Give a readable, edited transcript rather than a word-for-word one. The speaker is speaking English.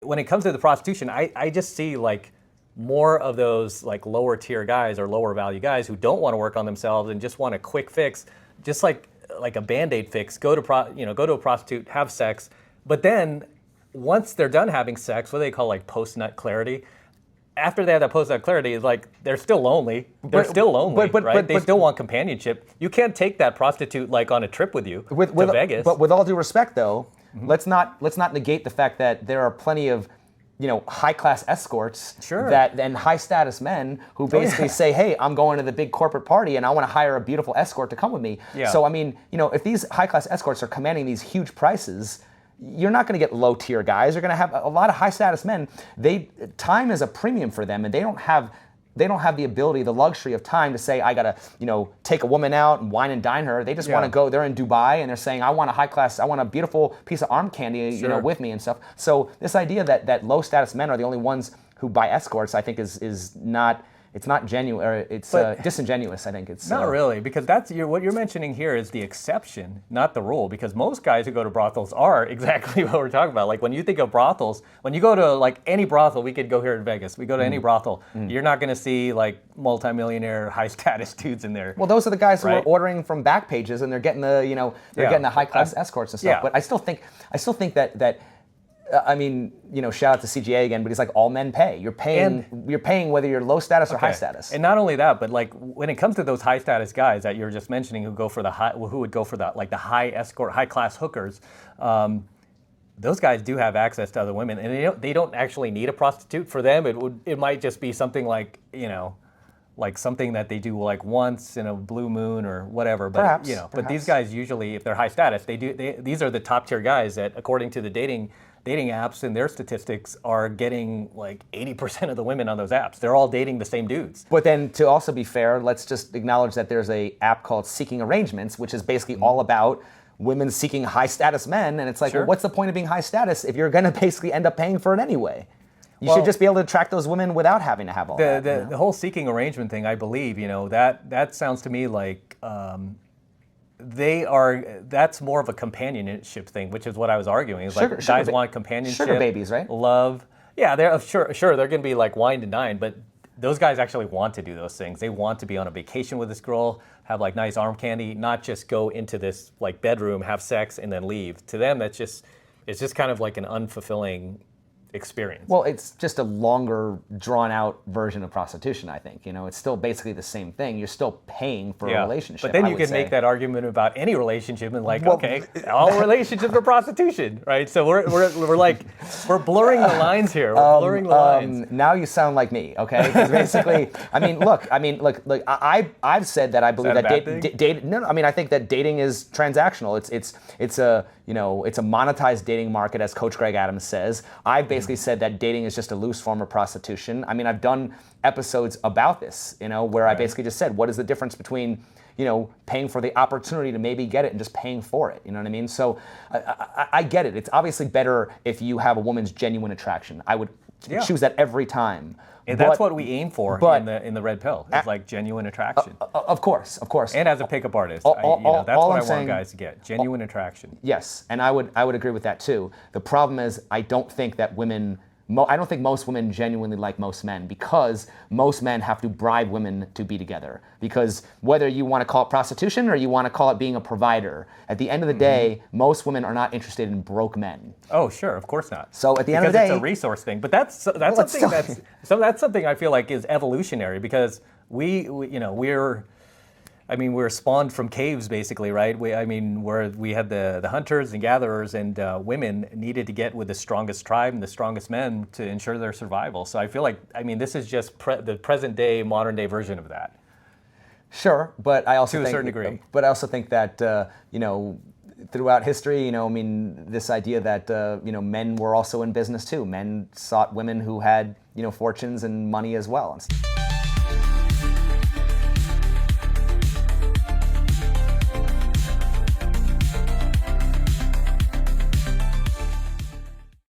when it comes to the prostitution, I just see like more of those like lower tier guys or lower value guys who don't want to work on themselves and just want a quick fix, just like a Band-Aid fix, go to a prostitute, have sex, but then once they're done having sex, what do they call like post-nut clarity? After they have that post-nut clarity, it's like they're still lonely. They're still lonely, right? They still want companionship. You can't take that prostitute like on a trip with you to Vegas. But with all due respect, though, let's not negate the fact that there are plenty of high-class escorts and high-status men who basically say, hey, I'm going to the big corporate party and I want to hire a beautiful escort to come with me. Yeah. So, I mean, if these high-class escorts are commanding these huge prices, you're not going to get low-tier guys. You're going to have a lot of high-status men. Time is a premium for them, and they don't have the ability, the luxury of time to say, I got to, take a woman out and wine and dine her. They just want to go. They're in Dubai, and they're saying, I want a beautiful piece of arm candy, with me and stuff. So this idea that low-status men are the only ones who buy escorts, I think is not. It's not genuine, or it's disingenuous. I think it's not really, because what you're mentioning here is the exception, not the rule. Because most guys who go to brothels are exactly what we're talking about. Like when you think of brothels, when you go to like any brothel, we could go here in Vegas. We go to any brothel, you're not going to see like multimillionaire, high status dudes in there. Well, those are the guys who are ordering from back pages, and they're getting the high class escorts and stuff. Yeah. But I still think that. I mean, shout out to CGA again, but he's like, all men pay. You're paying whether you're low status or high status. And not only that, but like when it comes to those high status guys that you're just mentioning who would go for the high escort, high class hookers, those guys do have access to other women, and they don't actually need a prostitute. For them, it might just be something like like something that they do like once in a blue moon or whatever. But perhaps. But these guys usually, if they're high status, these are the top tier guys that, according to the dating apps and their statistics, are getting like 80% of the women on those apps. They're all dating the same dudes. But then, to also be fair, let's just acknowledge that there's a app called Seeking Arrangements, which is basically all about women seeking high status men. And it's like, well, what's the point of being high status if you're going to basically end up paying for it anyway? You should just be able to attract those women without having to have all that. The whole seeking arrangement thing, I believe, that sounds to me like that's more of a companionship thing, which is what I was arguing. It's like guys want companionship, sugar babies, right? Love. Yeah, they're sure they're going to be like wine to dine, but those guys actually want to do those things. They want to be on a vacation with this girl, have like nice arm candy, not just go into this like bedroom, have sex, and then leave. To them, it's just kind of like an unfulfilling experience. Well, it's just a longer, drawn-out version of prostitution, I think. It's still basically the same thing. You're still paying for a relationship. But then you can make that argument about any relationship and all relationships are prostitution, right? So we're blurring the lines here. We're blurring the lines. Now you sound like me, okay? Because basically, look. I've said that I believe that I think that dating is transactional. It's a monetized dating market, as Coach Greg Adams says. I've basically said that dating is just a loose form of prostitution. I've done episodes about this, where I basically just said, what is the difference between, paying for the opportunity to maybe get it and just paying for it? You know what I mean? So I get it. It's obviously better if you have a woman's genuine attraction. I would choose that every time. And that's what we aim for in the red pill. It's like genuine attraction. Of course. And as a pickup artist, that's what I want guys to get: genuine attraction. Yes, and I would agree with that too. The problem is, I don't think most women genuinely like most men, because most men have to bribe women to be together. Because whether you want to call it prostitution or you want to call it being a provider, at the end of the day, most women are not interested in broke men. Oh, sure, of course not. So at the end of the day, it's a resource thing. But that's something I feel like is evolutionary, because we're spawned from caves, basically, right? We had the hunters and gatherers, and women needed to get with the strongest tribe and the strongest men to ensure their survival. So I feel like, this is just the present day, modern day version of that. Sure, but I also to a certain degree. But I also think that throughout history, this idea that men were also in business too. Men sought women who had fortunes and money as well.